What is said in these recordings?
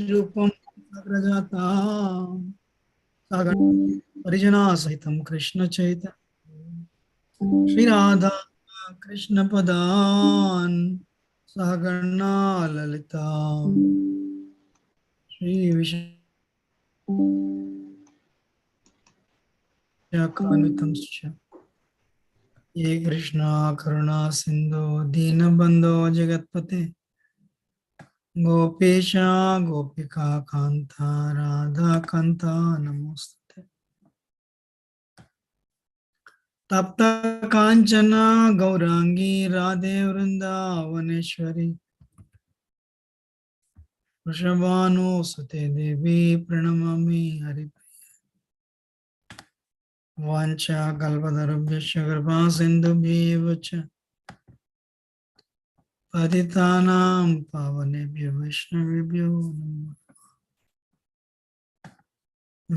रूपम अग्रजाता सागर परिजना सहितम कृष्ण चैतन्य श्री राधा कृष्ण पदान सहगणा ललिता श्री विशाखान्वितं ये कृष्णा करुणा सिंधु दीनबंधो जगत्पते गोपेशा गोपिका कांता राधा कांता नमोस्तुते तप्त कांचना गौरांगी राधे वृंदावनेश्वरी वृषभानुसुते देवी प्रणमामि हरिप्रिये वाञ्छा कल्पतरुभ्यश्च कृपा सिन्धुभ्येव च पतितानां पावनेभ्यो वैष्णवेभ्यो नमः।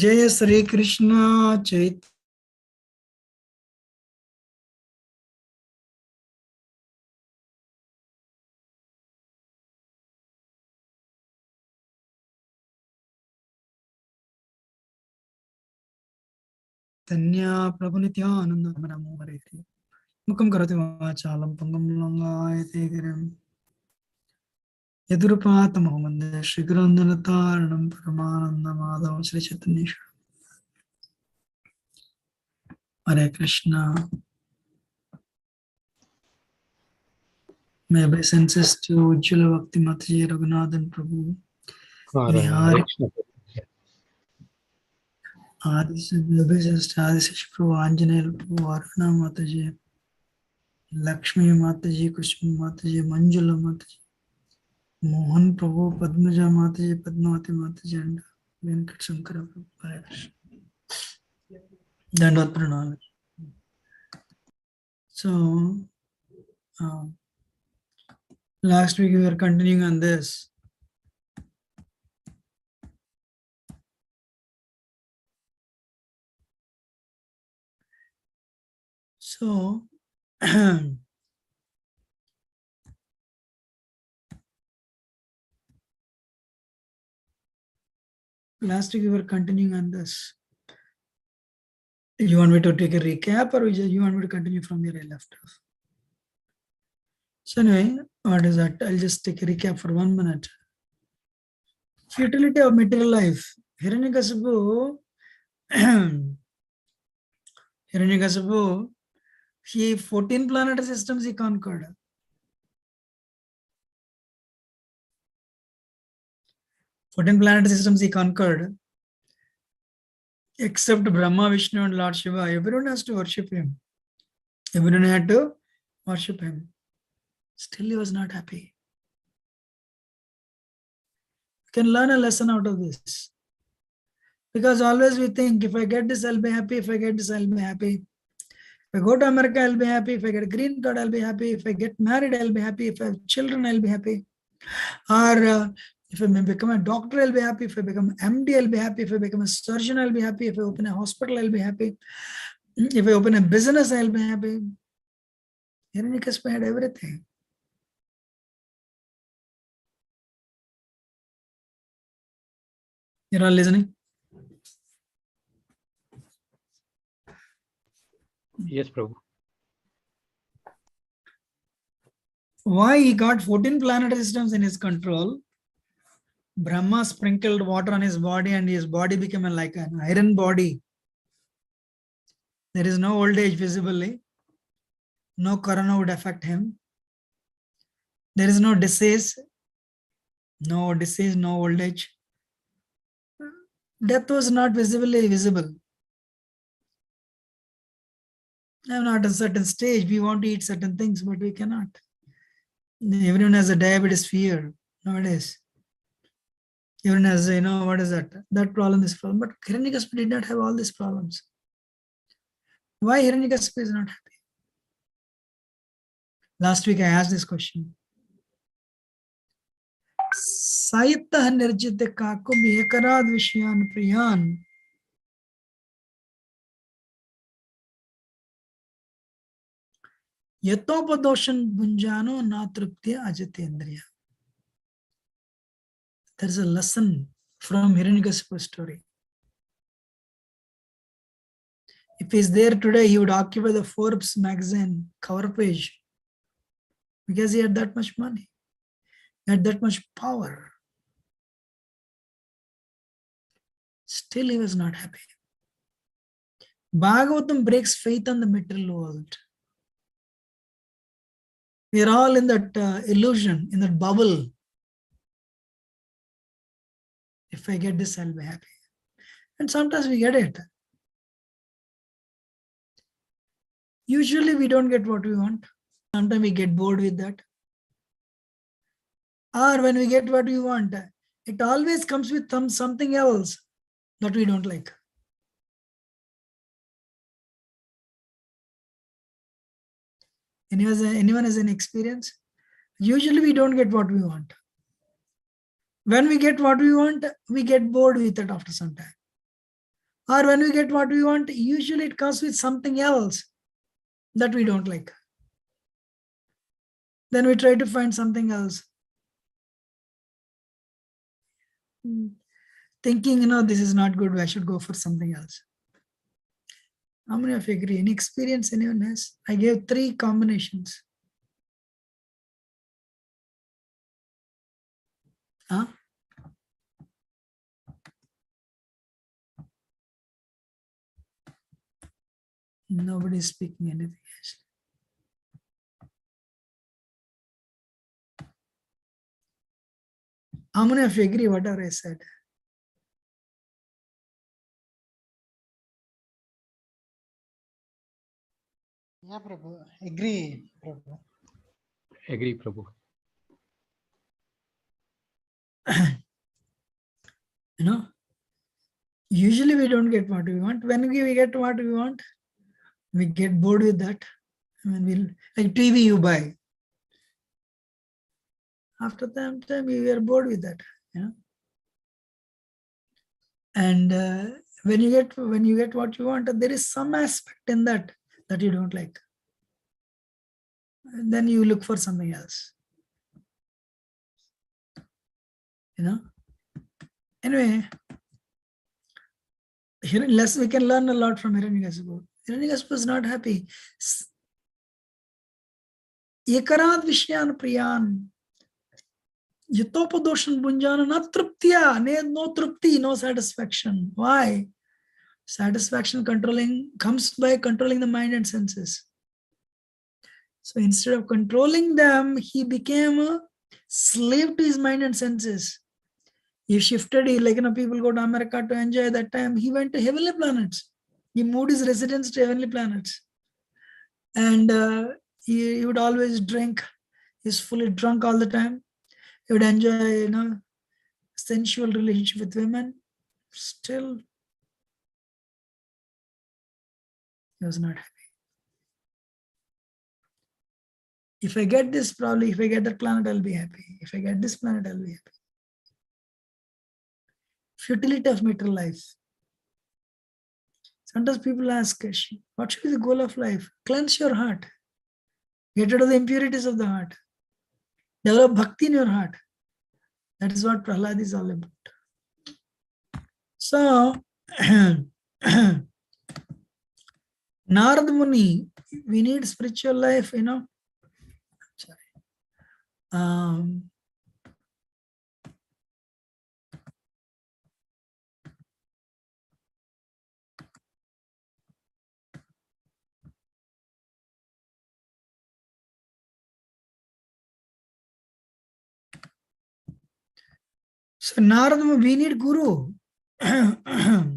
जय श्री कृष्ण चैतन्य प्रभु नित्यानंद नमो हरे मुखं करोति वाचालं पंगुं लंघयते गिरिं यदुरुपातमहं वन्दे श्रीगुरुनन्दनतारणं परमानन्दमाधवं श्रीचैतन्येश्वरं। हरे Krishna. May obeisances to Ujjwala Bhakti Mataji, Raghunathan Prabhu, Hare obeisances to Adisesha Prabhu, Anjaneyal Prabhu, Aruna Mataji, Lakshmi Mataji, Kushma Mataji, Manjula Mataji, Mohan Prabhu, Padmaja Mataji, Padmavati Mataji, and Venkat Shankara Prabhu. Hare Krishna. Dandavad Pranam. So, last week we were continuing on this. So, last week we were continuing on this. You want me to take a recap, or you want me to continue from where I left off? So anyway, what is that? I'll just take a recap for 1 minute. Futility of material life. Hiranyakasipu, he 14 planetary systems he conquered. 14 planetary systems he conquered. Except Brahma, Vishnu, and Lord Shiva, everyone has to worship him. Everyone had to worship him. Still, he was not happy. You can learn a lesson out of this. Because always we think, if I get this, I'll be happy. If I get this, I'll be happy. If I go to America, I'll be happy. If I get a green card, I'll be happy. If I get married, I'll be happy. If I have children, I'll be happy. Or if I become a doctor, I'll be happy. If I become MD, I'll be happy. If I become a surgeon, I'll be happy. If I open a hospital, I'll be happy. If I open a business, I'll be happy. Hiranyakasipu had everything. You're all listening? Yes, Prabhu. Why he got 14 planetary systems in his control? Brahma sprinkled water on his body and his body became like an iron body. There is no old age visibly. No corona would affect him. There is no disease. No disease, no old age. Death was not visibly visible. I'm not at a certain stage. We want to eat certain things, but we cannot. Everyone has a diabetes fear nowadays. Everyone has, what is that? That problem, this problem. But Hiranyakasipu did not have all these problems. Why Hiranyakasipu is not happy? Last week I asked this question. Saitah nirjita kakum ekarad vishyan priyan. Yatopadoshan bunjano na triptya ajatendriya. There's a lesson from Hiranyakashipu's story. If he's there today, he would occupy the Forbes magazine cover page because he had that much money, he had that much power. Still, he was not happy. Bhagavatam breaks faith on the material world. We are all in that illusion, in that bubble. If I get this, I'll be happy. And sometimes we get it. Usually we don't get what we want. Sometimes we get bored with that. Or when we get what we want, it always comes with something else that we don't like. Anyone has an experience? Usually we don't get what we want. When we get what we want, we get bored with it after some time. Or when we get what we want, usually it comes with something else that we don't like. Then we try to find something else. Thinking, this is not good, I should go for something else. How many of you agree? Any experience anyone has? I gave 3 combinations. Huh? Nobody is speaking anything actually. How many of you agree whatever I said? Yeah, Prabhu. Agree, Prabhu. Agree, Prabhu. Usually we don't get what we want. When we get what we want, we get bored with that. Like TV you buy. After that time, we are bored with that. And when you get what you want, there is some aspect in that you don't like. And then you look for something else. Anyway, we can learn a lot from Hiranyakashipu. Hiranyakashipu is not happy. Ekarat Vishyan Priyan. Yatopadoshan Bunjana na truptiya. No trupti, no satisfaction. Why? Satisfaction comes by controlling the mind and senses. So instead of controlling them, he became a slave to his mind and senses. He shifted, people go to America to enjoy that time. He went to heavenly planets. He moved his residence to heavenly planets. And he would always drink. He's fully drunk all the time. He would enjoy, sensual relationship with women. Still, he was not happy. If I get this, probably if I get that planet, I'll be happy. If I get this planet, I'll be happy. Futility of material life. Sometimes people ask, what should be the goal of life? Cleanse your heart. Get rid of the impurities of the heart. Develop bhakti in your heart. That is what Prahlad is all about. So, Narad Muni, we need spiritual life, So Narad, we need Guru. I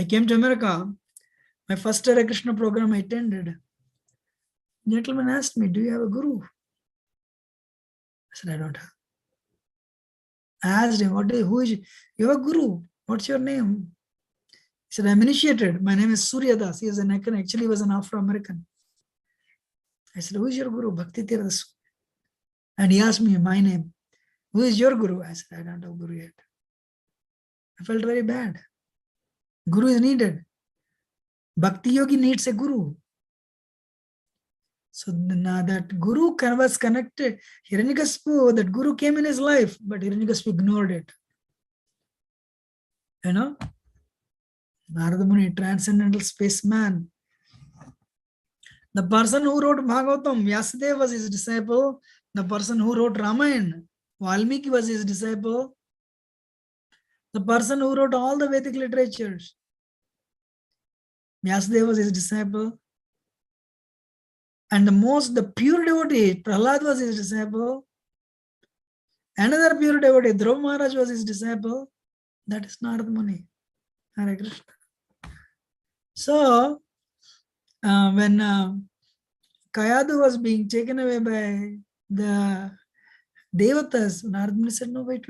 came to America. My first Hare Krishna program I attended. Gentleman asked me, do you have a Guru? I said, I don't have. I asked him, who is you? You have a Guru. What's your name? He said, I'm initiated. My name is Surya Das. He is actually he was an Afro-American. I said, who is your Guru? Bhakti Tirtha. And he asked me my name. Who is your Guru? I said, I don't have Guru yet. I felt very bad. Guru is needed. Bhakti yogi needs a Guru. So now that Guru was connected, Hiranyakashipu, that Guru came in his life, but Hiranyakashipu ignored it. You know, Narada Muni, transcendental spaceman. The person who wrote Bhagavatam, Vyasadeva was his disciple. The person who wrote Ramayana, Valmiki was his disciple. The person who wrote all the Vedic literatures, Vyasadeva was his disciple. And the pure devotee, Prahlad was his disciple. Another pure devotee, Dhruva Maharaj was his disciple. That is Narada Muni. Hare Krishna. So, when Kayadu was being taken away by the Devatas, Narada Muni said, no, wait.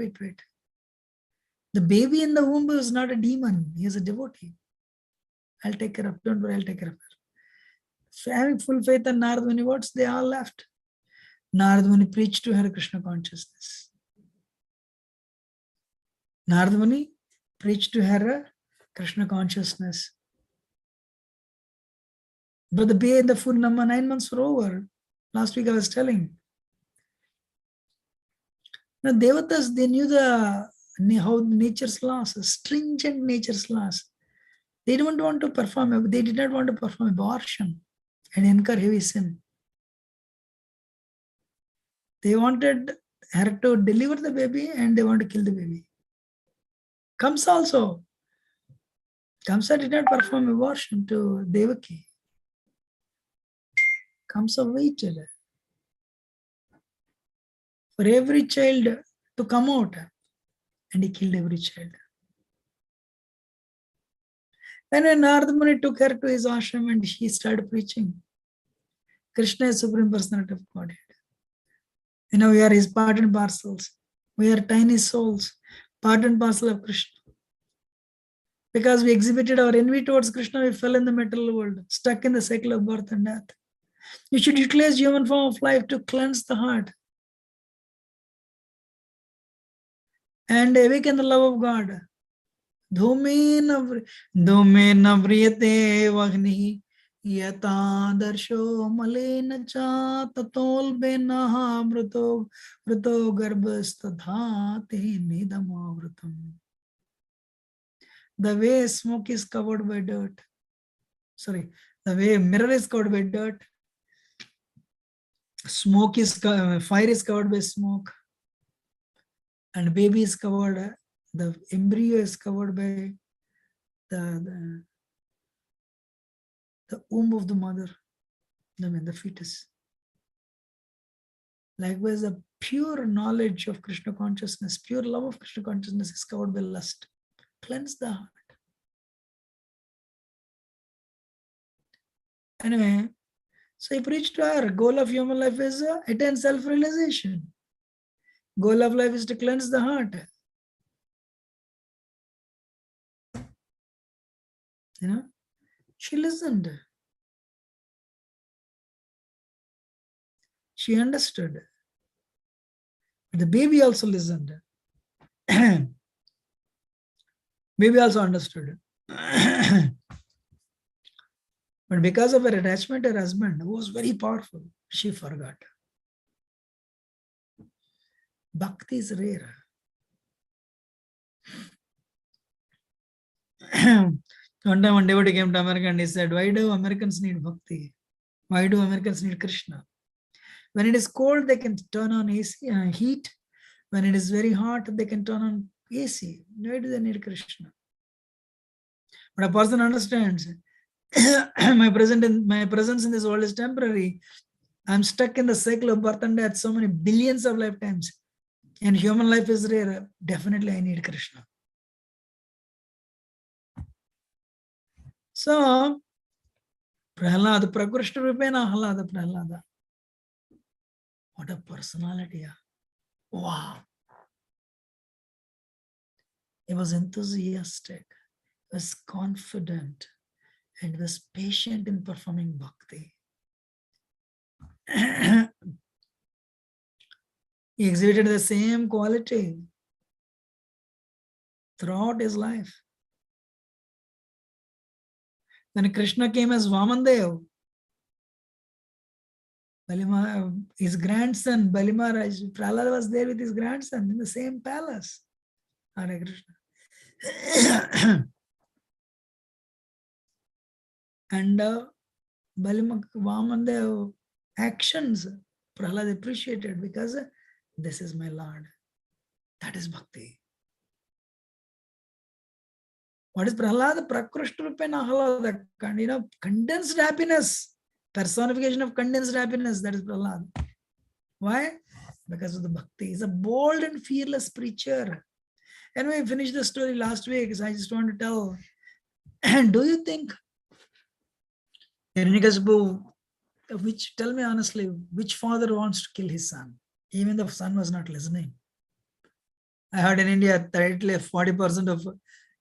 The baby in the womb is not a demon. He is a devotee. I'll take care of. Don't worry, I'll take care of her. So having full faith in Narada Muni, words, they all left. Narada Muni preached to her Krishna consciousness. Narada Muni preached to her Krishna consciousness. But the baby in the full number 9 months were over. Last week I was telling. Now Devatas, they knew how nature's laws, stringent nature's laws. They don't want to perform, they did not want to perform abortion and incur heavy sin. They wanted her to deliver the baby and they want to kill the baby. Kamsa also. Kamsa did not perform abortion to Devaki. Kamsa waited for every child to come out and he killed every child. Then when Narada Muni took her to his ashram and he started preaching, Krishna is Supreme Personality of Godhead. You know, we are his part and parcels. We are tiny souls, part and parcel of Krishna. Because we exhibited our envy towards Krishna, we fell in the material world, stuck in the cycle of birth and death. You should utilize human form of life to cleanse the heart and awaken the love of God. Dhumena vriyate vagni yata darsho malena cha tatol benaha mruto garbhastadhate nidamavrutam. The way smoke is covered by dirt. The way mirror is covered by dirt. Fire is covered by smoke. And baby is covered, the embryo is covered by the womb of the mother, the fetus. Likewise, the pure knowledge of Krishna consciousness, pure love of Krishna consciousness is covered by lust. Cleanse the heart. Anyway, so he preached to her, goal of human life is attain self-realization. Goal of life is to cleanse the heart. You know, she listened. She understood. The baby also listened. Baby also understood. But because of her attachment to her husband, who was very powerful, she forgot. Bhakti is rare. One time one devotee came to America and he said, why do Americans need Bhakti? Why do Americans need Krishna? When it is cold, they can turn on AC, heat. When it is very hot, they can turn on AC. Why do they need Krishna? But a person understands, my presence in this world is temporary. I'm stuck in the cycle of birth and death so many billions of lifetimes. And human life is rare. Definitely I need Krishna. So, Prahlada, Prakrishna Rupena Ahlada Prahlada. What a personality. Wow. He was enthusiastic, he was confident, and he was patient in performing bhakti. He exhibited the same quality throughout his life. When Krishna came as Vamandev, His grandson, Balimaraj, Prahlad was there with his grandson in the same palace. Hare Krishna. And Vamandev actions, Prahlad appreciated because this is my Lord. That is bhakti. What is Prahlad? Prakrushtrupen ahlada. Condensed happiness. Personification of condensed happiness. That is Prahlad. Why? Because of the bhakti. He's a bold and fearless preacher. And we finished the story last week, so I just want to tell. And do you think Hiranyakasipu, tell me honestly, which father wants to kill his son? Even the son was not listening. I heard in India, directly 40% of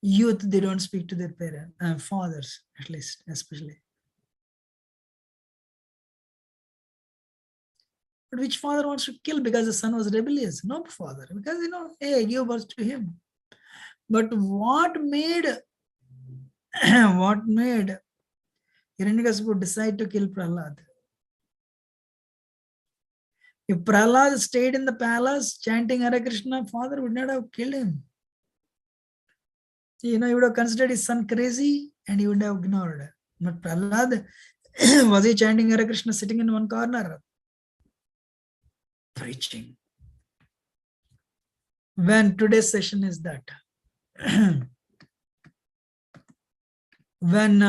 youth, they don't speak to their parents, fathers, at least, especially. But which father wants to kill because the son was rebellious? No father, because hey, give birth to him. But what made Hiranyakasipu decide to kill Prahlad? If Prahlad stayed in the palace chanting Hare Krishna, father would not have killed him. He would have considered his son crazy and he would have ignored. But Prahlad, was he chanting Hare Krishna sitting in one corner? Preaching. When today's session is that. When,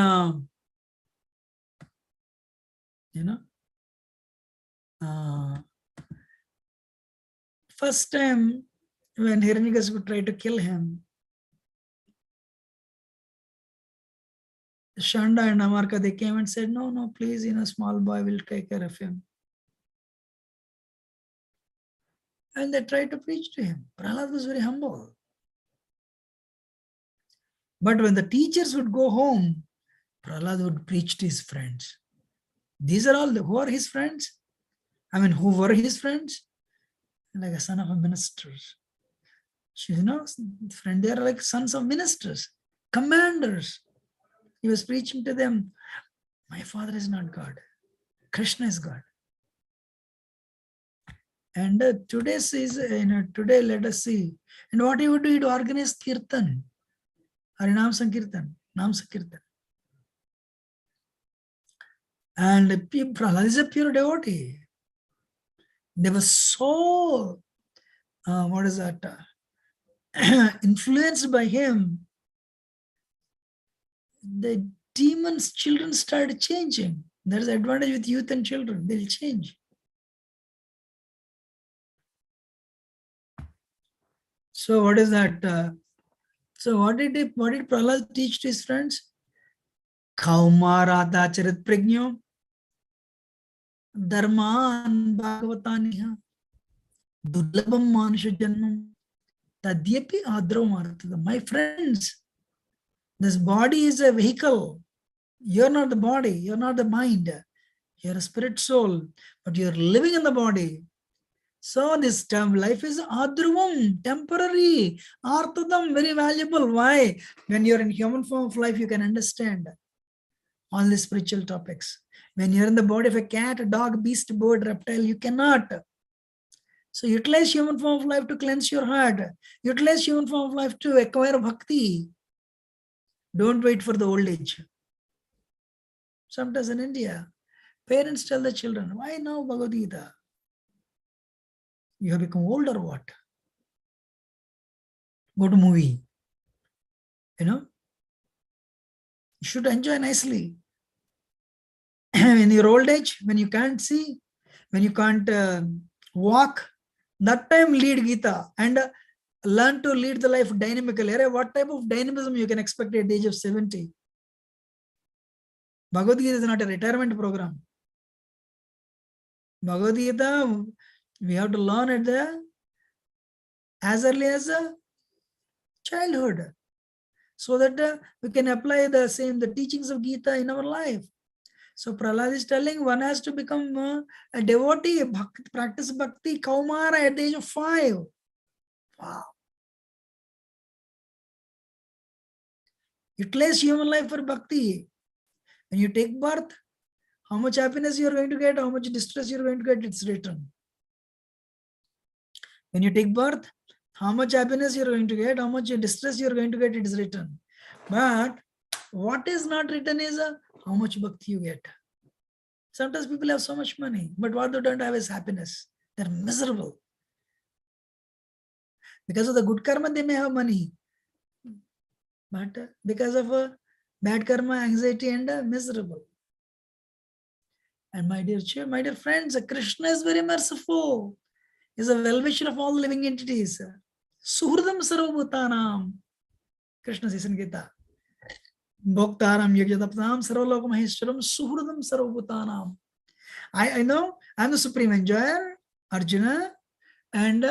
first time when Hiranyakasipu tried to kill him, Shanda and Amarka, they came and said, no, please, small boy will take care of him. And they tried to preach to him. Prahlad was very humble. But when the teachers would go home, Prahlad would preach to his friends. These are all who are his friends? Who were his friends? Like a son of a minister. Friend, they are like sons of ministers, commanders. He was preaching to them, my father is not God. Krishna is God. And today let us see. And what he would do, he would organize kirtan, Harinam Sankirtan, Nam Sankirtan. And Prahlad is a pure devotee. They were so, influenced by him. The demons' children started changing. There's an advantage with youth and children. They'll change. So what is that? So what did Prahlad teach to his friends? Kaumarata charit prajno dharman bhagavataniha durlabham manusha janmam tadyapi adravam arthadam. My friends, this body is a vehicle. You're not the body. You're not the mind. You're a spirit soul, but you're living in the body. So this term life is adruvam, temporary, arthadam, very valuable. Why? When you're in human form of life, you can understand all these spiritual topics. When you're in the body of a cat, a dog, beast, bird, reptile, you cannot. So utilize human form of life to cleanse your heart. Utilize human form of life to acquire bhakti. Don't wait for the old age. Sometimes in India, parents tell the children, why now Bhagavad Gita? You have become old or what? Go to movie. You should enjoy nicely. In your old age, when you can't see, when you can't walk, that time lead Gita and learn to lead the life dynamically. What type of dynamism you can expect at the age of 70? Bhagavad Gita is not a retirement program. Bhagavad Gita, we have to learn it as early as childhood, so that we can apply the teachings of Gita in our life. So Prahlad is telling one has to become a devotee, practice bhakti, kaumara at the age of 5. Wow. Utilize human life for bhakti. When you take birth, How much happiness you are going to get, how much distress you are going to get, it's written. When you take birth, how much happiness you are going to get, how much distress you are going to get, it is written. But what is not written is how much bhakti you get. Sometimes people have so much money, but what they don't have is happiness. They're miserable. Because of the good karma, they may have money. But because of bad karma, anxiety, and miserable. And my dear friends, Krishna is very merciful. He is a well-wisher of all living entities. Suhridam sarvabhutanam. Krishna says in Gita. Bhoktaram yagyadaptam sarvalok maheshwaram suhridam sarvabhutanam. I know I'm the supreme enjoyer, Arjuna, and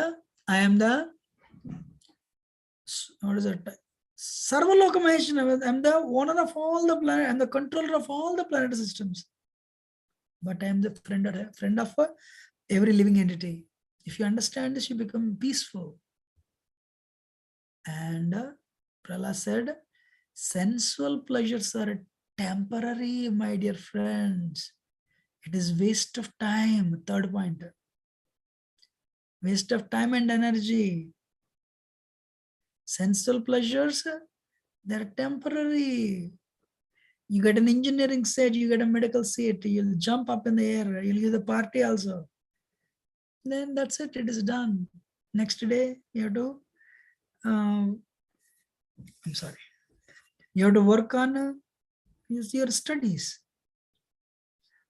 I am the, what is it? Sarvaloka Maheshwara. I'm the owner of all the planet, I'm the controller of all the planet systems. But I am the friend of every living entity. If you understand this, you become peaceful. And Prahlad said, sensual pleasures are temporary, my dear friends. It is waste of time. Third point. Waste of time and energy. Sensual pleasures, they're temporary. You get an engineering seat, you get a medical seat, you'll jump up in the air, you'll give the party also. Then that's it, it is done. Next day, you have to, you have to work on your studies.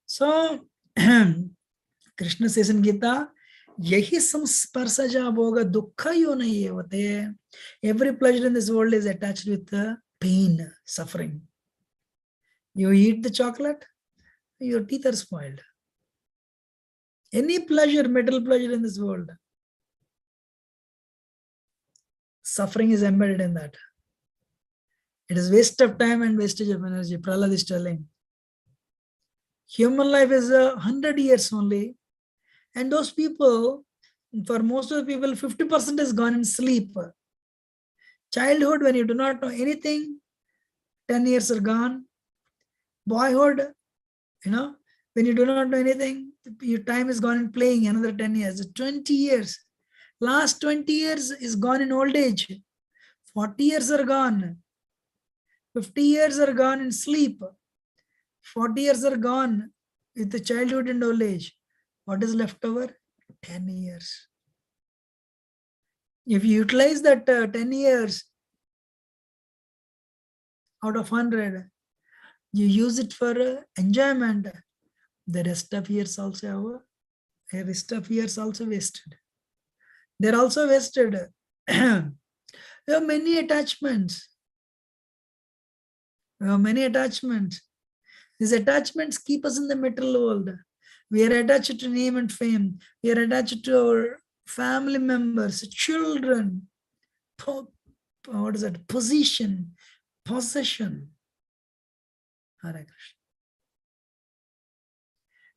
So, Krishna says in Gita, Yahi samsparsaja bhoga dukkha yonahi evate. Every pleasure in this world is attached with pain, suffering. You eat the chocolate, your teeth are spoiled. Any pleasure, material pleasure in this world, suffering is embedded in that. It is waste of time and wastage of energy. Prahlad is telling. Human life is 100 years only. And those people, for most of the people, 50% is gone in sleep. Childhood, when you do not know anything, 10 years are gone. Boyhood, when you do not know anything, your time is gone in playing, another 10 years, 20 years. Last 20 years is gone in old age. 40 years are gone. 50 years are gone in sleep. 40 years are gone with the childhood and old age. What is left over? 10 years. If you utilize that 10 years out of 100, you use it for enjoyment, the rest of years also wasted. They're also wasted. There are many attachments. These attachments keep us in the material world. We are attached to name and fame. We are attached to our family members, children, position, possession. Hare Krishna.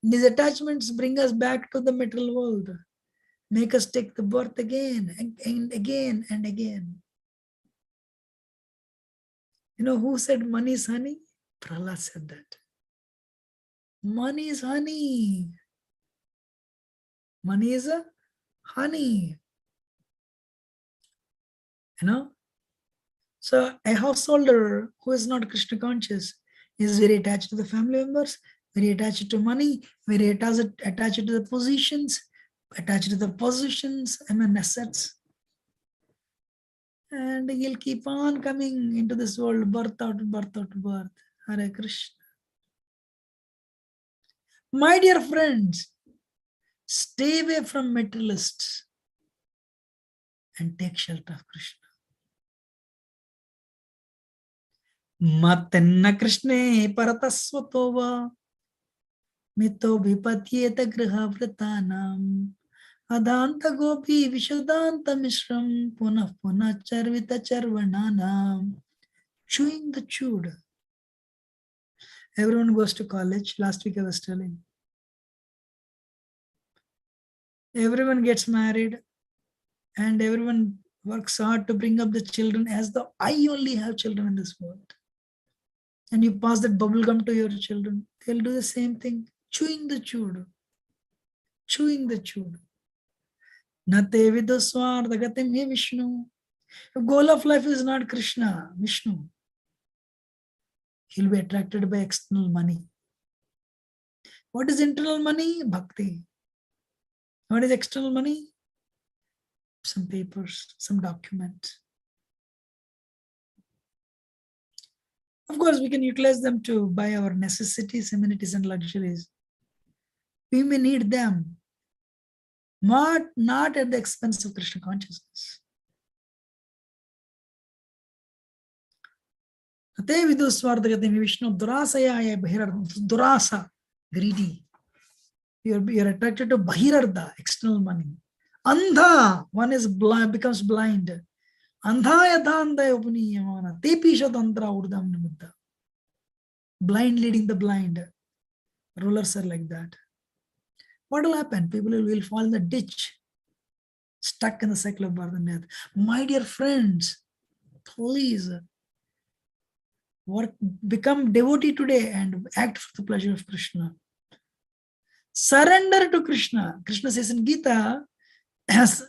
These attachments bring us back to the material world, make us take the birth again and again and again. You know who said money is honey? Prahlad said that. Money is honey. Money is a honey. So a householder who is not Krishna conscious is very attached to the family members, very attached to money, very attached to the positions, assets. And he'll keep on coming into this world, birth out, birth out, birth. Hare Krishna. My dear friends, stay away from materialists and take shelter of Krishna. Matenna Krishne paratasvatova mito vipatyeta griha vratanam adanta gopi vishadanta mishram punah punah charvita charvananam. Chewing the chewed. Everyone goes to college. Last week I was telling. Everyone gets married and everyone works hard to bring up the children as though I only have children in this world. and you pass that bubble gum to your children, they'll do the same thing, chewing the chewed. Chewing the chewed. Nate vidaswartha gatim he Vishnu. The goal of life is not Krishna, Vishnu. He'll be attracted by external money. What is internal money? Bhakti. What is external money? Some papers, some documents. Of course, we can utilize them to buy our necessities, amenities, and luxuries. We may need them, not at the expense of Krishna consciousness. Vishnu Durasa, greedy. You're attracted to Bahirarda, external money. Andha, one is blind, becomes blind. Andhaya dhandaya upaniyamana. Tepisha tantra urdam nimitta. Blind leading the blind. Rulers are like that. What will happen? People will fall in the ditch, stuck in the cycle of birth and death. My dear friends, please become devotee today and act for the pleasure of Krishna. Surrender to Krishna. Krishna says in Gita, as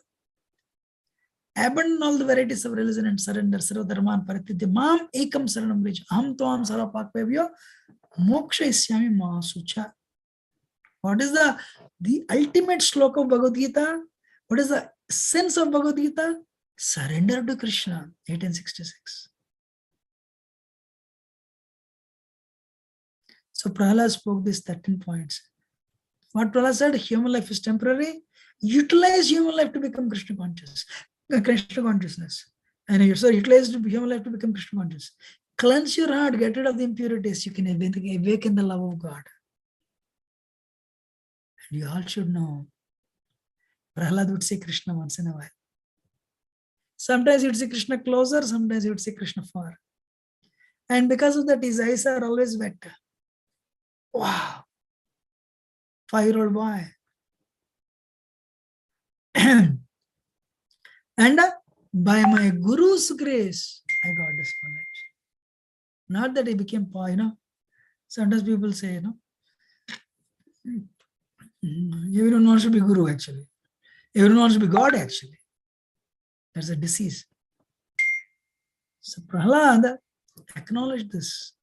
abandon all the varieties of religion and surrender. Sarva dharman paritidya mam ekam saranam vrij. Aham tvam sarva pakpevyo moksha isyami mahasucha. What is the ultimate sloka of Bhagavad Gita? What is the sense of Bhagavad Gita? Surrender to Krishna, 1866. So Prahlad spoke these 13 points. What Prahlad said, human life is temporary. Utilize human life to become Krishna conscious. Krishna consciousness. And utilize human life to become Krishna conscious. Cleanse your heart, get rid of the impurities. You can awaken the love of God. And you all should know, Prahlad would say Krishna once in a while. Sometimes he would say Krishna closer, sometimes he would say Krishna far. And because of that, his eyes are always wet. Wow. 5-year-old boy. And by my Guru's grace, I got this knowledge. Not that I became poor, Sometimes people say, everyone wants to be Guru actually. Everyone wants to be God actually. That's a disease. So Prahlad acknowledged this.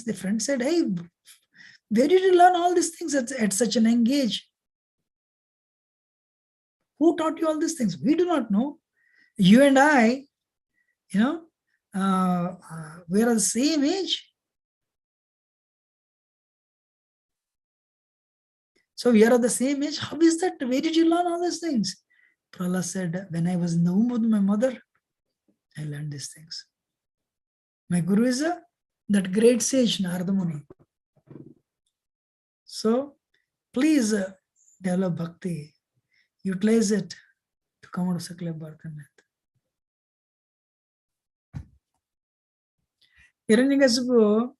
The friend said, hey, where did you learn all these things at such an young age? Who taught you all these things? We do not know. You and I, we are the same age. So we are of the same age. How is that? Where did you learn all these things? Prahlad said, when I was in the womb of my mother, I learned these things. My Guru is that great sage, Narada Muni. So please develop bhakti. Utilize it to come out of cycle of birth and death. Hiranyakasipu,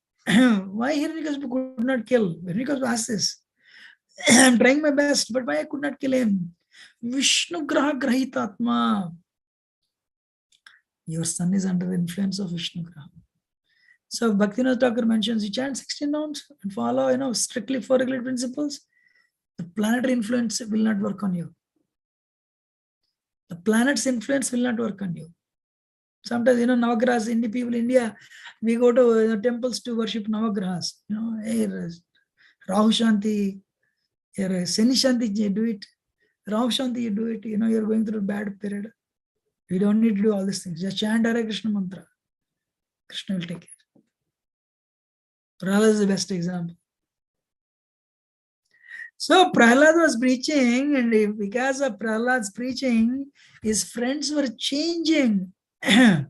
why Hiranyakasipu could not kill? Hiranyakasipu asked this. I'm trying my best, but why I could not kill him? Vishnu Graha Grahitatma. Your son is under the influence of Vishnu Graha. So Bhaktivinoda Thakur mentions you chant 16 rounds and follow, strictly 4 regulated principles. The planetary influence will not work on you. The planet's influence will not work on you. Sometimes, Navagrahas, India, we go to temples to worship Navagrahas. Rahu Shanti, Seni Shanti, you do it. Rahu Shanti, you do it. You're going through a bad period. You don't need to do all these things. Just chant Hare Krishna mantra. Krishna will take care. Prahlad is the best example. So Prahlad was preaching, and because of Prahlad's preaching, his friends were changing. And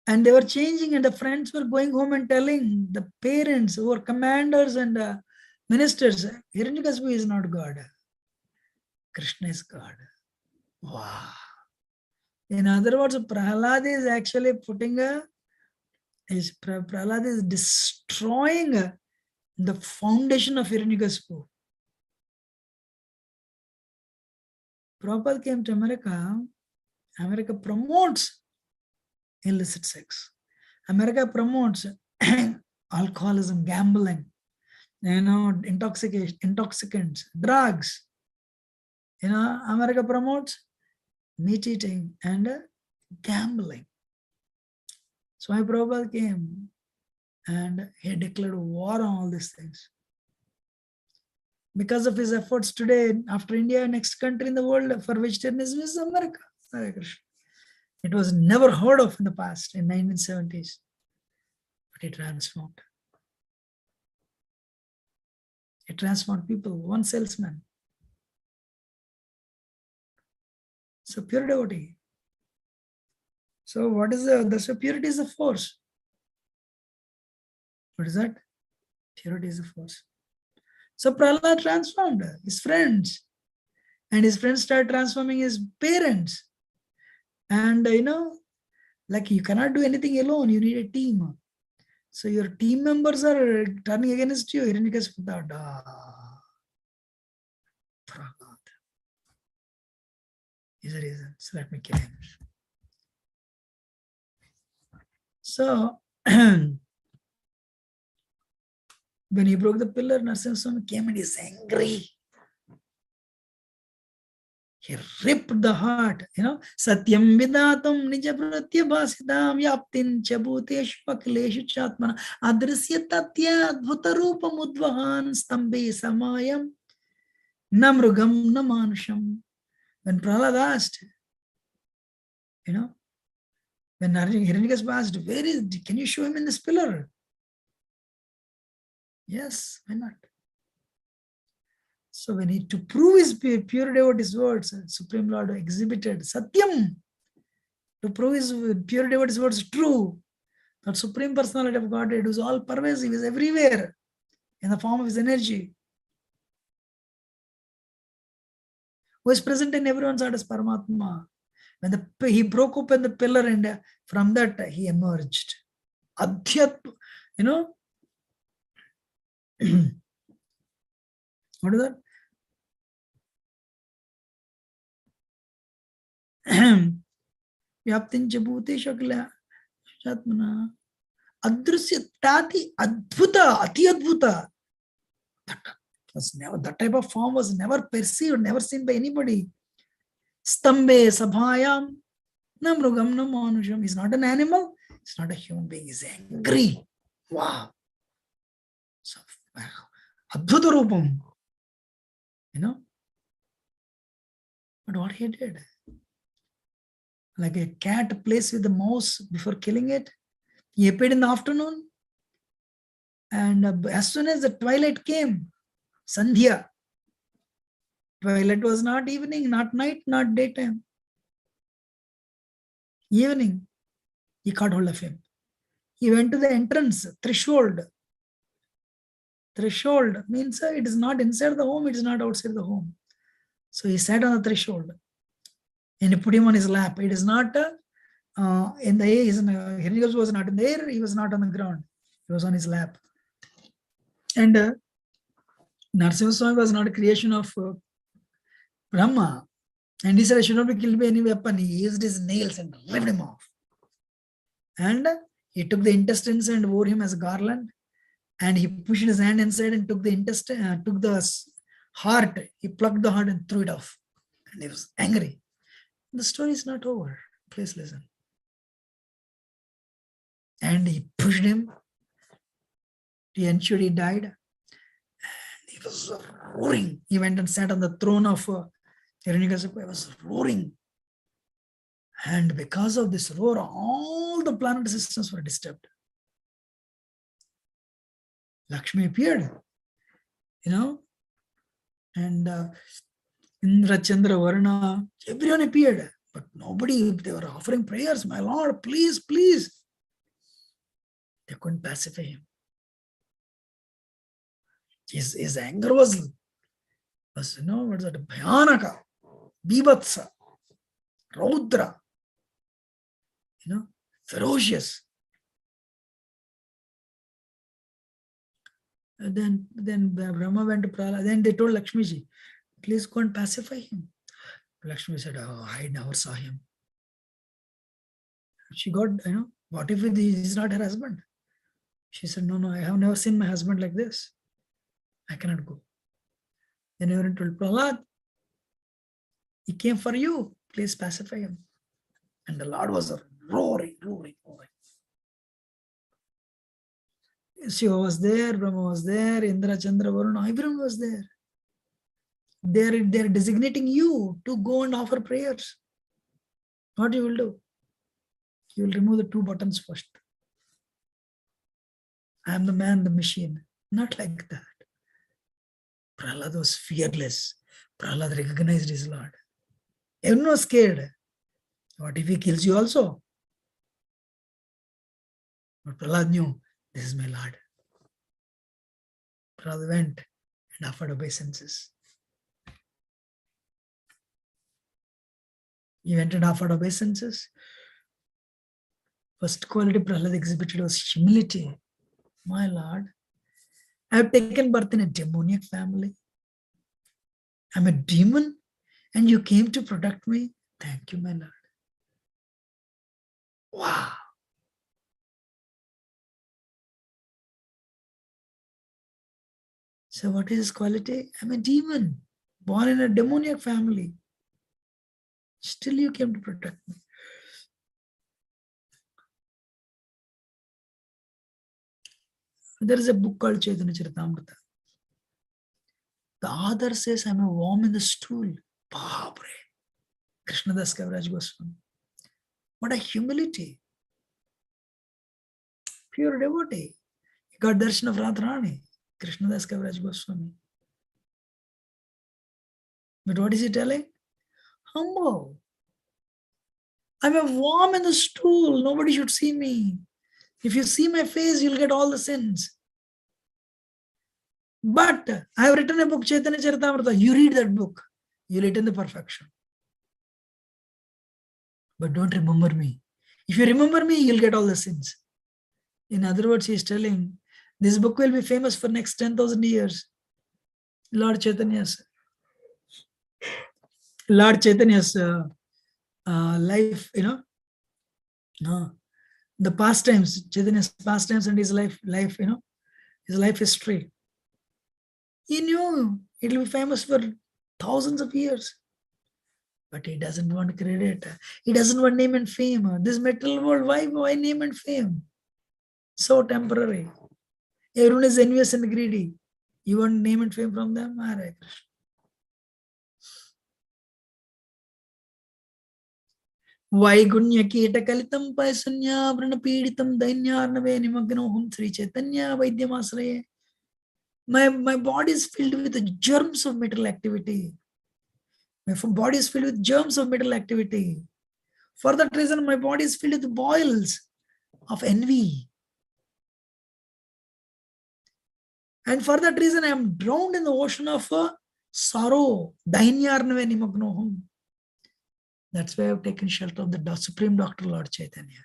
they were changing, and the friends were going home and telling the parents who were commanders and ministers, Hiranyakasipu is not God. Krishna is God. Wow. In other words, Prahlad is actually Prahlad is destroying the foundation of Hiranyakasipu. Prabhupada came to America. America promotes illicit sex. America promotes alcoholism, gambling, intoxicants, drugs. America promotes meat eating and gambling. So my Prabhupada came and he declared war on all these things. Because of his efforts today, after India, next country in the world for vegetarianism is America. Hare Krishna. It was never heard of in the past, in 1970s. But it transformed. It transformed people, one salesman. So pure devotee. So what is the purity is a force. What is that? Purity is a force. So Prahlad transformed his friends. And his friends started transforming his parents. And like you cannot do anything alone, you need a team. So your team members are turning against you. Prahlad. Is the reason. So let me kill him. So when he broke the pillar, Narasimha Swami came and he's angry. He ripped the heart, Satyam vidatam nijapratya bhasidam yaptin chabuteshu pakileshu chatmana adrisya tatya adbhuta rupa mudvahan stambe samayam namrugam namanusham. When Prahlad asked, when Hiranyakashipu asked, can you show him in this pillar? Yes, why not? So when to prove his pure devotee's words, Supreme Lord exhibited Satyam. To prove his pure devotee's words true, that Supreme Personality of Godhead was all pervasive, is everywhere in the form of his energy, who is present in everyone's heart as Paramatma. When he broke open the pillar and from that he emerged. Adhyatma, what is that? Vyaptincha bhuteshu akila chatmana adrusya tati adbhuta, ati adbhuta. That type of form was never perceived, never seen by anybody. Stambe sabhayam namrugam namanusham. He's not an animal, he's not a human being, he's angry. Wow. So, adbhuta rupam. But what he did, like a cat plays with the mouse before killing it, he appeared in the afternoon, and as soon as the twilight came, Sandhya, twilight was not evening, not night, not daytime. Evening, he caught hold of him. He went to the entrance, threshold. Threshold means it is not inside the home, it is not outside the home. So he sat on the threshold and he put him on his lap. It is not in the air. Hiranyakashipu was not in the air, he was not on the ground. He was on his lap. And Narasimha Swami was not a creation of Brahma. And he said, I should not be killed by any weapon. He used his nails and ripped him off. And he took the intestines and wore him as a garland. And he pushed his hand inside and took the intestine, took the heart. He plucked the heart and threw it off. And he was angry. The story is not over. Please listen. And he pushed him. He ensured he died. And he was roaring. He went and sat on the throne of Hiranyakashipu. He was roaring. And because of this roar, all the planetary systems were disturbed. Lakshmi appeared, and Indra, Chandra, Varuna, everyone appeared. But nobody, they were offering prayers. My Lord, please, please. They couldn't pacify him. His anger was what's that? Bhayanaka, Bibhatsa, Raudra, ferocious. And then Brahma went to Prahlad. Then they told Lakshmi ji, please go and pacify him. Lakshmi said, oh, I never saw him. She got, what if he is not her husband? She said, no, I have never seen my husband like this. I cannot go. Then everyone told Prahlad, he came for you. Please pacify him. And the Lord was roaring. Shiva was there, Brahma was there, Indra, Chandra, Varuna, everyone was there. They're designating you to go and offer prayers. What you will do? You will remove the 2 buttons first. I am the man, the machine. Not like that. Prahlad was fearless. Prahlad recognized his Lord. Everyone was scared. What if he kills you also? But Prahlad knew, this is my Lord. Prahlad went and offered obeisances. He went and offered obeisances. First quality Prahlad exhibited was humility. My Lord, I have taken birth in a demoniac family. I'm a demon and you came to protect me. Thank you, my Lord. Wow. So what is his quality? I'm a demon, born in a demoniac family. Still you came to protect me. There is a book called Chaitanya Charitamrita. The author says, I'm a worm in the stool. Babre. Krishnadas Kaviraj Goswami. What a humility. Pure devotee. He got darshan of Radharani. Krishnadas Kaviraj Goswami. But what is he telling? Humble. I'm a worm in the stool. Nobody should see me. If you see my face, you'll get all the sins. But I have written a book, Chaitanya Charitamrita. You read that book. You'll attain the perfection. But don't remember me. If you remember me, you'll get all the sins. In other words, he is telling, this book will be famous for next 10,000 years. Lord Chaitanya's life, the pastimes, Chaitanya's pastimes and his life, his life history. He knew it will be famous for thousands of years. But he doesn't want credit. He doesn't want name and fame. This material world, why name and fame? So temporary. Everyone is envious and greedy. You want name and fame from them? Hare Krishna. Vaigunya Kita Kalitam Paisunya Vrana Peditam Dainyarnave Nimagnohum Sri Chaitanya Vaidyamasraye. My body is filled with the germs of mental activity. My body is filled with germs of mental activity. For that reason, my body is filled with boils of envy. And for that reason, I am drowned in the ocean of sorrow. Dainyarnave nimagnohum. That's why I have taken shelter of the Supreme Doctor Lord Chaitanya.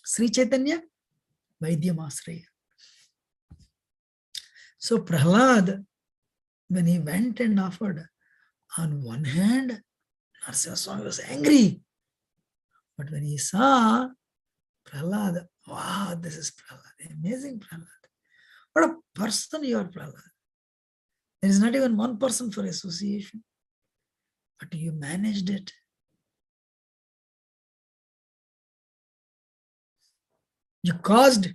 Sri Chaitanya, Vaidyamasraya. So Prahlad, when he went and offered, on one hand, Narasimha Swami was angry. But when he saw Prahlad, wow, this is Prahlad, amazing Prahlad. What a person you are, Prahlad. There is not even one person for association. But you managed it. You caused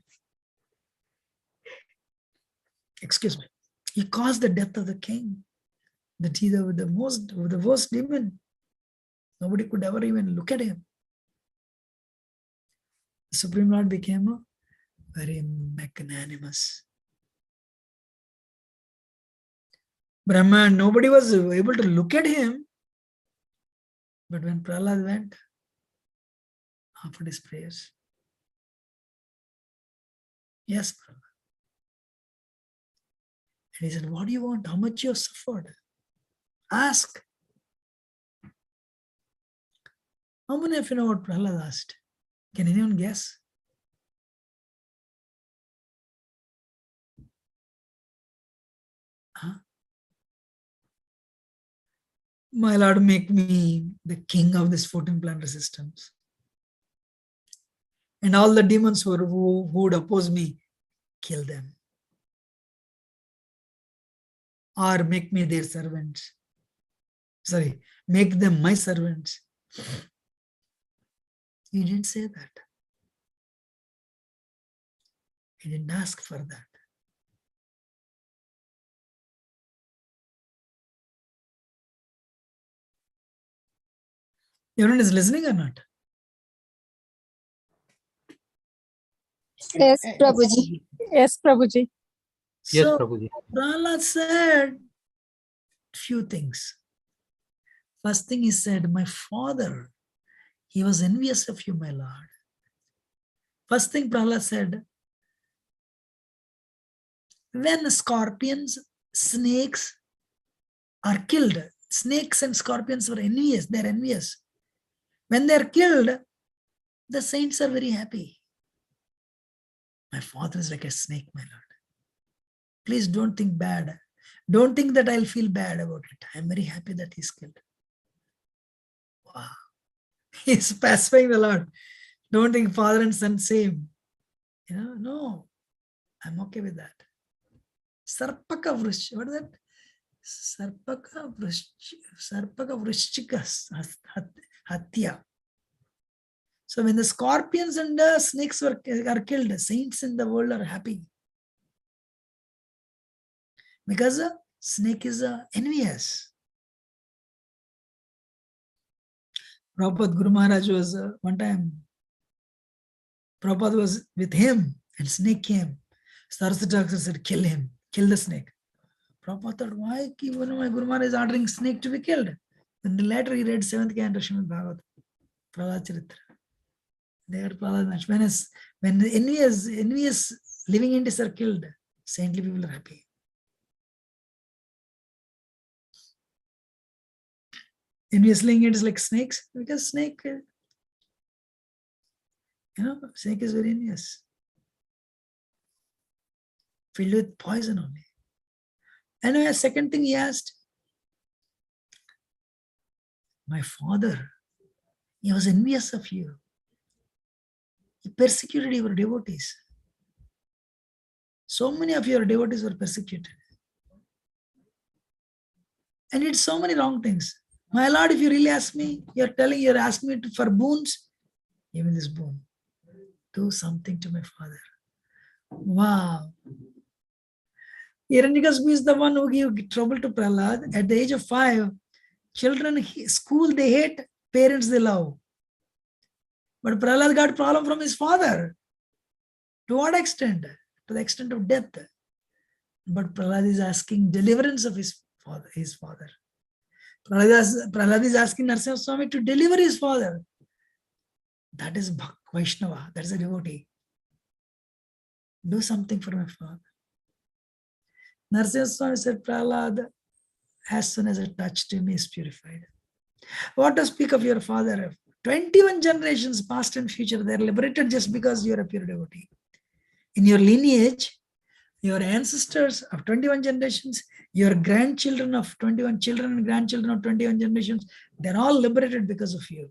the death of the king. That he the worst demon. Nobody could ever even look at him. The Supreme Lord became very magnanimous. Brahman, nobody was able to look at him. But when Prahlad went, offered his prayers. Yes, Prahlad. And he said, what do you want? How much you have suffered? Ask. How many of you know what Prahlad asked? Can anyone guess? Huh? My Lord, make me the king of these 14 planetary systems. And all the demons who would oppose me, kill them. Or make me their servants. Sorry, make them my servants. He didn't say that. He didn't ask for that. Everyone is listening or not? Yes, Prabhuji. Yes, Prabhuji. Yes, So Prabhuji. Prahlad said few things. First thing he said, my father, he was envious of you, my Lord. First thing Prahlad said, when scorpions, snakes are killed, snakes and scorpions were envious, they're envious. When they're killed, the saints are very happy. My father is like a snake, my Lord. Please don't think bad. Don't think that I'll feel bad about it. I'm very happy that he's killed. Wow. He's pacifying the Lord. Don't think father and son same. No, I'm okay with that. Sarpaka Vrish, what is that? Sarpaka Vrishchika Hatya. So when the scorpions and the snakes are killed, the saints in the world are happy. Because a snake is envious. Prabhupada Guru Maharaj was one time, Prabhupada was with him and snake came. Saraswati Thakur said, kill him, kill the snake. Prabhupada thought, why my Guru Maharaj is ordering snake to be killed? Then later he read 7th canto Srimad Bhagavatam, Prahlad Charitra. There Prahlad, when the envious living entities are killed, saintly people are happy. Envious living entities like snakes, because snake, snake is very envious. Filled with poison only. Anyway, a second thing he asked, my father, he was envious of you. He persecuted your devotees. So many of your devotees were persecuted. And it's so many wrong things. My Lord, if you really ask me, you're asking me for boons, give me this boon. Do something to my father. Wow. Hiranyakashipu is the one who gave trouble to Prahlad. At the age of 5, children, school they hate, parents they love. But Prahlad got problem from his father. To what extent? To the extent of death. But Prahlad is asking deliverance of his father. Prahlad is asking Narasimha Swami to deliver his father. That is Vaishnava. That is a devotee. Do something for my father. Narasimha Swami said, Prahlad, as soon as I touched him, he is purified. What to speak of your father? 21 generations, past and future, they are liberated just because you are a pure devotee. In your lineage, your ancestors of 21 generations, your grandchildren of 21 children and grandchildren of 21 generations, they're all liberated because of you.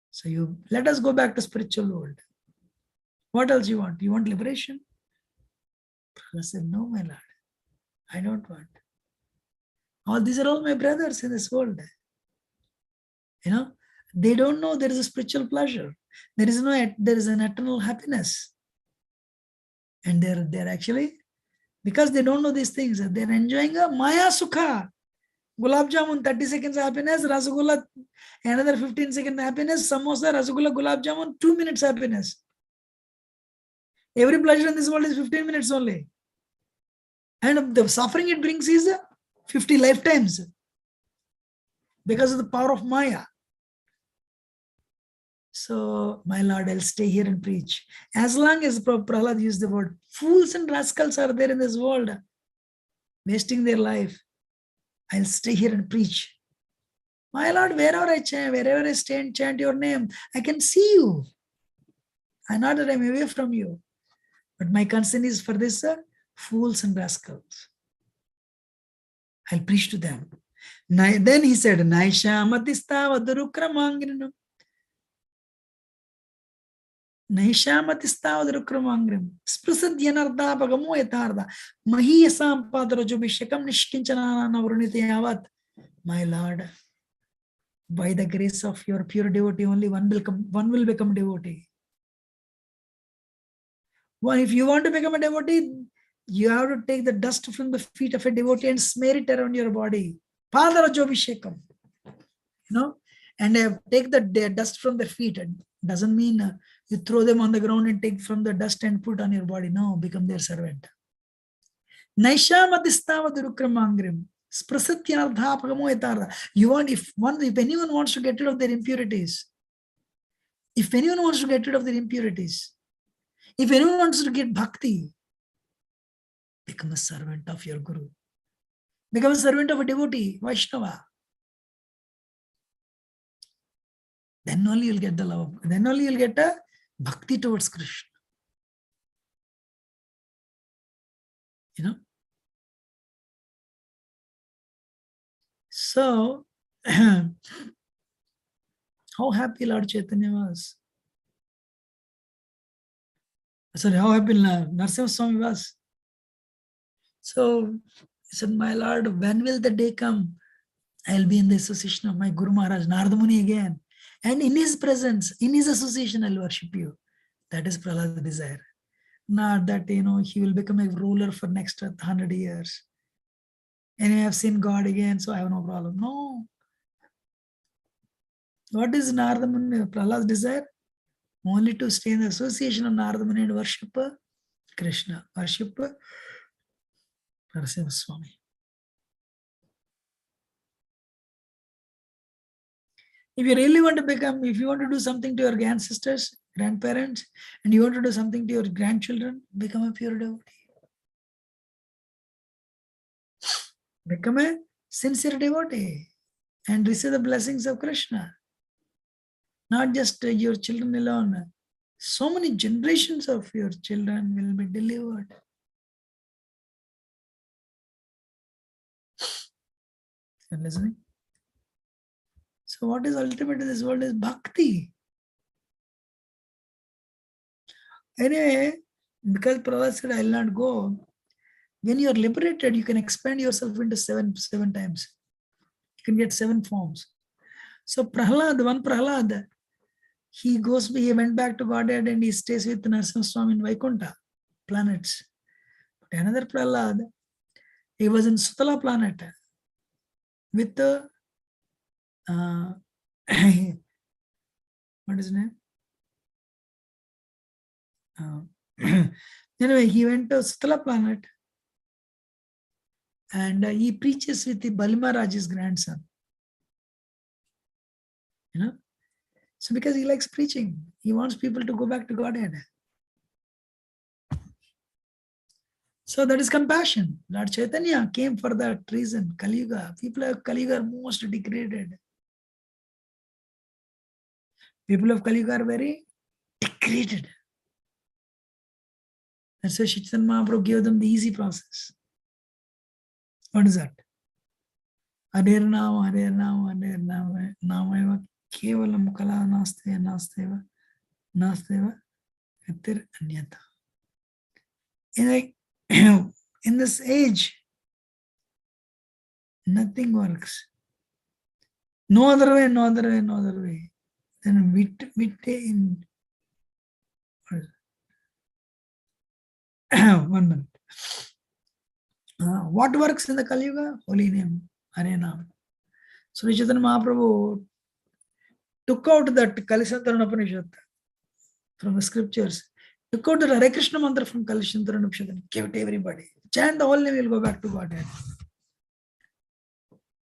So let us go back to spiritual world. What else you want? You want liberation? I said, no, my Lord, I don't want. All these are all my brothers in this world. They don't know there is a spiritual pleasure. There is an eternal happiness. And they're actually, because they don't know these things, they're enjoying a Maya Sukha. Gulab Jamun, 30 seconds happiness, Rasgulla, another 15 second happiness, Samosa, Rasgulla, Gulab Jamun, 2 minutes happiness. Every pleasure in this world is 15 minutes only. And the suffering it brings is 50 lifetimes because of the power of Maya. So, my Lord, I'll stay here and preach. As long as Prahlad used the word, fools and rascals are there in this world, wasting their life, I'll stay here and preach. My Lord, wherever I stay and chant your name, I can see you. I know that I'm away from you. But my concern is for this, fools and rascals. I'll preach to them. Then he said, Naishamatistavadurukramanginam. Naishamatistavadurukramanginam. Sprusadyanardapagamo yatarda. Mahiyasam padarajobhishekam nishkinchanana vrunitayavat. My Lord, by the grace of your pure devotee, only one will become devotee. Well, if you want to become a devotee, you have to take the dust from the feet of a devotee and smear it around your body. Padarajobhishekam. And take the dust from the feet. It doesn't mean you throw them on the ground and take from the dust and put on your body. No, become their servant. Naishamatistavadurukramangram. Sprasatyanardhapagamo yatarda. If anyone wants to get rid of their impurities, if anyone wants to get rid of their impurities, if anyone wants to get bhakti, become a servant of your guru. Become a servant of a devotee, Vaishnava. Then only you'll get the love. Then only you'll get a bhakti towards Krishna. So, how happy Lord Chaitanya was. Sorry, how happy Narasimha Swami was. So, he said, my Lord, when will the day come? I'll be in the association of my Guru Maharaj, Narada Muni again. And in his presence, in his association, I'll worship you. That is Prahlad's desire. Not that, he will become a ruler for next 100 years. And I have seen God again, so I have no problem. No. What is Narada Muni, Prahlad's desire? Only to stay in the association of Narada Muni and worship Krishna, worship Narasimha Swami. If you really want to if you want to do something to your ancestors, grandparents, and you want to do something to your grandchildren, become a pure devotee. Become a sincere devotee and receive the blessings of Krishna. Not just your children alone. So many generations of your children will be delivered. You're listening? So what is ultimate in this world is bhakti. Anyway, because Prahlad said, I'll not go. When you are liberated, you can expand yourself into seven times. You can get 7 forms. So one Prahlad, he went back to Godhead and he stays with Narasimha Swami in Vaikuntha planets. But another Prahlad, he was in Sutala planet with the what is his name? Anyway, he went to Sutala planet and he preaches with the Bali Maharaj's grandson. So because he likes preaching, he wants people to go back to Godhead. So that is compassion. Lord Chaitanya came for that reason. Kali Yuga. People of Kali Yuga are most degraded. People of Kali Yuga are very degraded. That's why Chaitanya Mahaprabhu gave them the easy process. What is that? Hare Nama, Hare Nama, Hare Nama, Namaiva Kevalam Kala Nasteva, Nasteva, Atir Anyata. In this age, nothing works. No other way, no other way, no other way. Then Vitte in 1 minute. What works in the Kali Yuga? Holy name, Hare Nama. So Chaitanya Mahaprabhu took out that Kalishantaran Upanishad from the scriptures, took out the Hare Krishna mantra from Kalishantaran Upanishad and gave it to everybody. Chant the whole name, you'll go back to Godhead.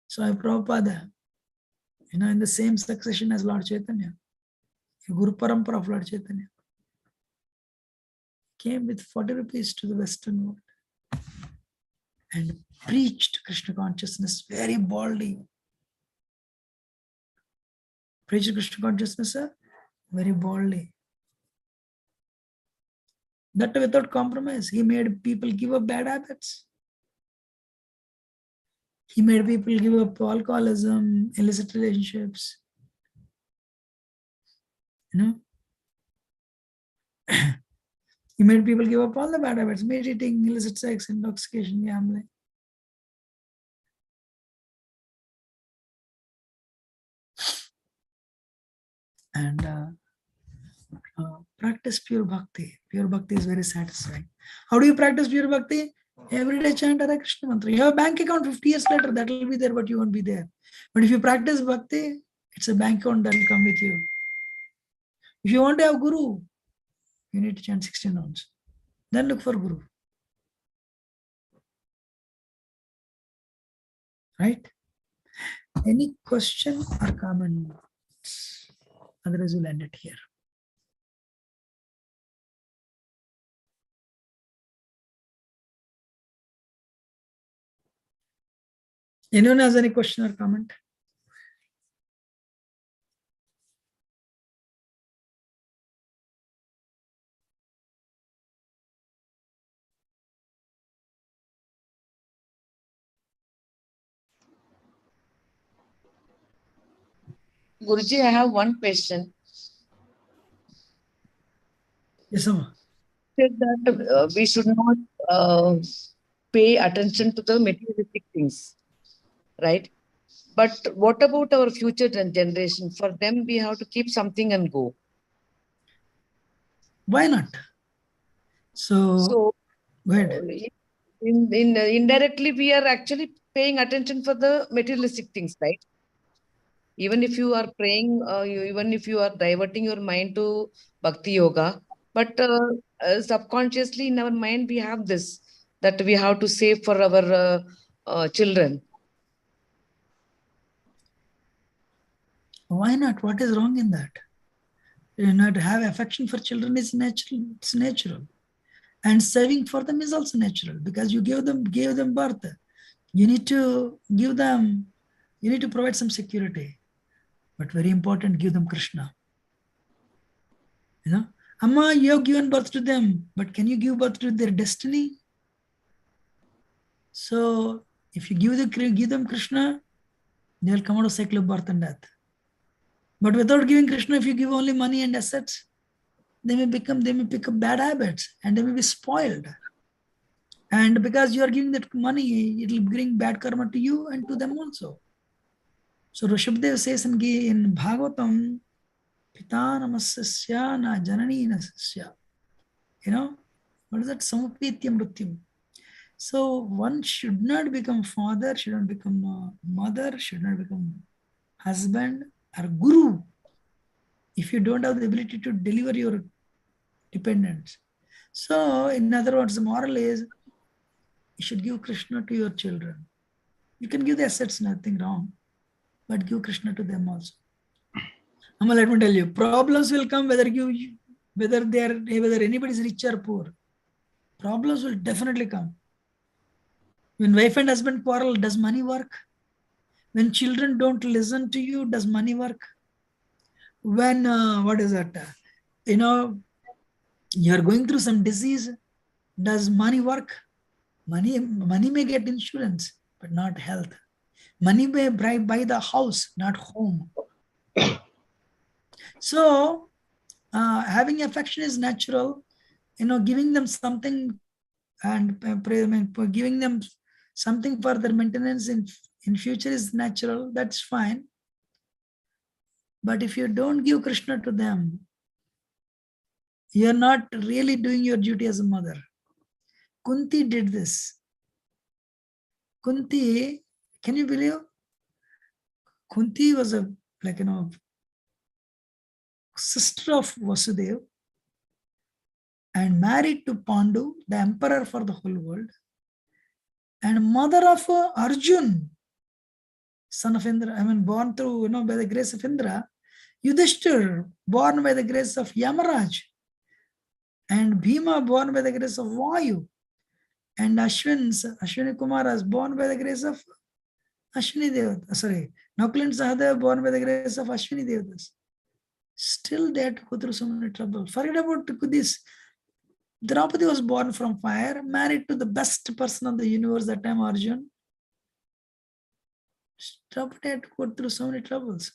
So Prabhupada, in the same succession as Lord Chaitanya, Guru Parampara of Lord Chaitanya, came with 40 rupees to the Western world and preached Krishna consciousness very boldly. Preached Krishna consciousness very boldly. That without compromise. He made people give up bad habits. He made people give up alcoholism, illicit relationships. He made people give up all the bad habits, meat eating, illicit sex, intoxication, gambling. And practice pure bhakti. Pure bhakti is very satisfying. How do you practice pure bhakti? Every day chant Hare Krishna mantra. You have a bank account 50 years later, that will be there, but you won't be there. But if you practice bhakti, it's a bank account that will come with you. If you want to have guru, you need to chant 16 rounds. Then look for guru. Right? Any question or comment? Otherwise, we'll end it here. Anyone has any question or comment? Guruji, I have one question. Yes, Amma. Said that we should not pay attention to the materialistic things, right? But what about our future generation? For them, we have to keep something and go. Why not? So go ahead. Indirectly, we are actually paying attention for the materialistic things, right? Even if you are praying, even if you are diverting your mind to Bhakti Yoga, but subconsciously in our mind, we have this, that we have to save for our children. Why not? What is wrong in that? You know, to have affection for children is natural. It's natural. And saving for them is also natural, because you gave them birth. You need to give them, you need to provide some security. But very important, give them Krishna. You know, Amma, you have given birth to them, but can you give birth to their destiny? So if you give them Krishna, they will come out of cycle of birth and death. But without giving Krishna, if you give only money and assets, they may pick up bad habits and they may be spoiled. And because you are giving that money, it will bring bad karma to you and to them also. So Rishabhdev says in Bhagavatam, Pita namasasya na janani nasasya. You know, what is that? Samapitya mrityam. So one should not become father, should not become mother, should not become husband or guru if you don't have the ability to deliver your dependents. So in other words, the moral is you should give Krishna to your children. You can give the assets, nothing wrong, but give Krishna to them also. Amma, let me tell you, problems will come whether anybody is rich or poor. Problems will definitely come. When wife and husband quarrel, does money work? When children don't listen to you, does money work? When what is that? You know, you are going through some disease, does money work? Money may get insurance, but not health. Money may buy the house, not home. So having affection is natural. You know, giving them something and giving them something for their maintenance in future is natural. That's fine. But if you don't give Krishna to them, you're not really doing your duty as a mother. Kunti did this. Kunti, can you believe? Kunti was sister of Vasudev and married to Pandu, the emperor for the whole world, and mother of Arjun, son of Indra, born through, by the grace of Indra, Yudhishthir, born by the grace of Yamaraj, and Bhima, born by the grace of Vayu, and Ashwini Kumar is born by the grace of Ashwini Devata. Nakul and Sahadev born by the grace of Ashwini Devatas. Still they had to go through so many trouble. Forget about this. Draupadi was born from fire, married to the best person of the universe that time, Arjun. Draupadi had to go through so many troubles.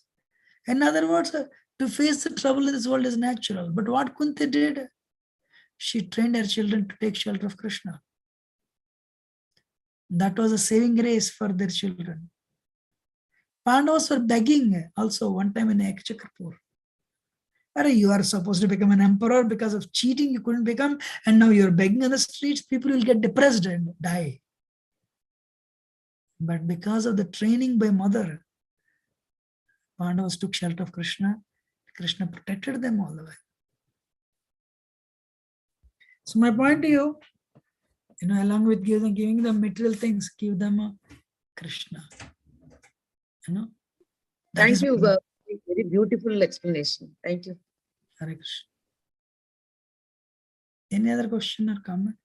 In other words, to face the trouble in this world is natural. But what Kunti did, she trained her children to take shelter of Krishna. That was a saving grace for their children. Pandavas were begging also one time in Ekchakarpur. You are supposed to become an emperor, because of cheating you couldn't become, and now you're begging on the streets, people will get depressed and die. But because of the training by mother, Pandavas took shelter of Krishna. Krishna protected them all the way. So my point to you, along with giving them material things, give them Krishna. That Thank is you. Very beautiful explanation. Thank you. Hare Krishna. Any other question or comment?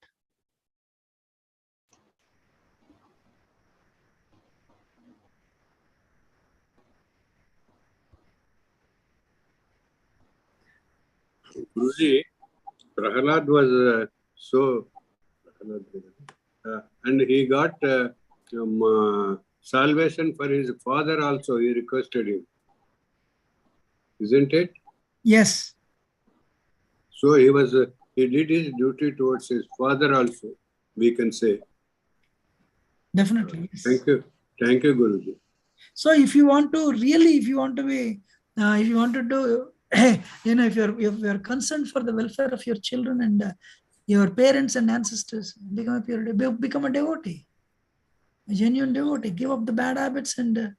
Guruji, Prahlad was and he got salvation for his father also. He requested him, isn't it? Yes. So he did his duty towards his father also, we can say. Definitely. Yes. Thank you, Guruji. So if you want to really, if you want to do, if you're concerned for the welfare of your children and your parents and ancestors, become a devotee, a genuine devotee. Give up the bad habits and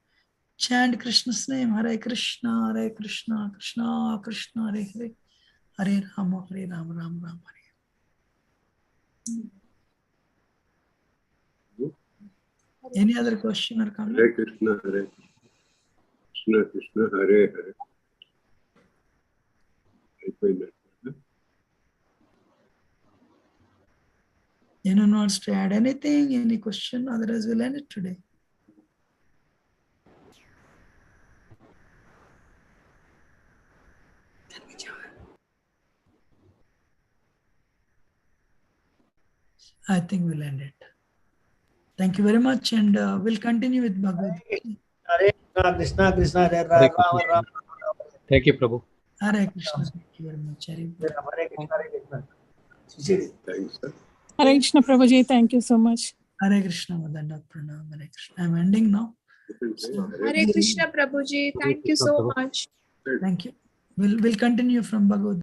chant Krishna's name. Hare Krishna, Krishna Krishna, Hare Hare, Hare Rama, Ram Ram, Hare. Any other question or comment? Hare Krishna, Krishna Krishna, Hare Hare. Anyone wants to add anything? Any question? Otherwise, we'll end it today. I think we'll end it. Thank you very much, and we'll continue with Bhagavad. Hare Krishna, Krishna, Hare Hare Rama, Rama. Thank you, Prabhu. Hare Krishna. Thank you very much. Hare Krishna, Hare Krishna. Thanks, sir. Hare Krishna, Prabhuji. Thank you so much. Hare Krishna, Madandat Pranam. Hare Krishna. I'm ending now. You can say So, Hare Hare Krishna, Prabhuji. Thank you so much. thank you. We'll continue from Bhagavad.